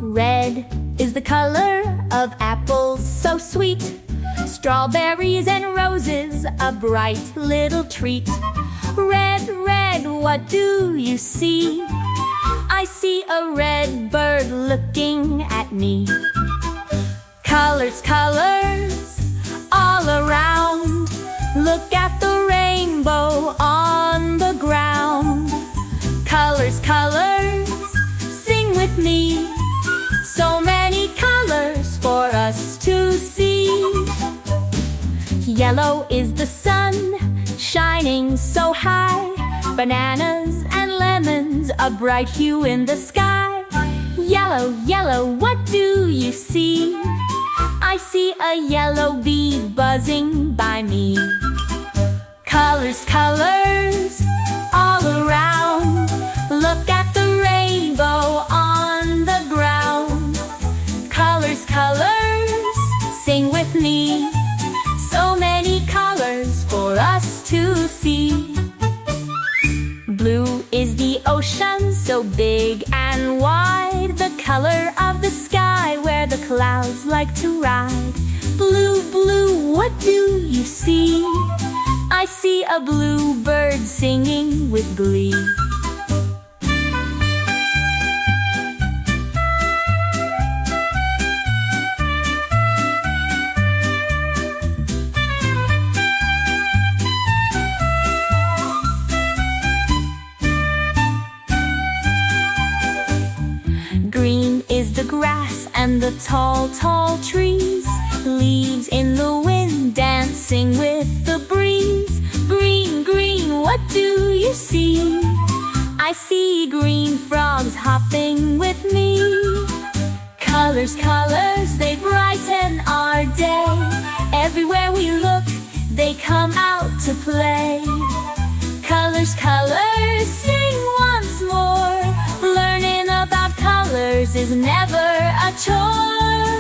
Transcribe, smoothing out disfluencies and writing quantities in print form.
Red is the color of apples so sweet. Strawberries and roses, a bright little treat. Red, red, what do you see? I see a red bird looking at me. Colors, colors, all around. Look at the rainbow on the ground. Colors, colors, sing with me. So many colors for us to see. Yellow is the sun, shining so high. Bananas and lemons, a bright hue in the sky. Yellow, yellow, what do you see? I see a yellow bee buzzing by me. Colors, colors, all around. Look at the rainbow on the ground. Colors, colors, sing with me. So many colors for us to see. Blue is the ocean, so big and wide. The color of the sky where the clouds like to ride. Blue, blue, what do you see? I see a blue bird singing with glee. Green is the grass and the tall, tall trees. Leaves in the wind dancing with the breeze. Green, green, what do you see? I see green frogs hopping with me. Colors, colors, they brighten our day. Everywhere we look, they come out to play. Colors, colors, sing once more. Learning about colors is never a chore.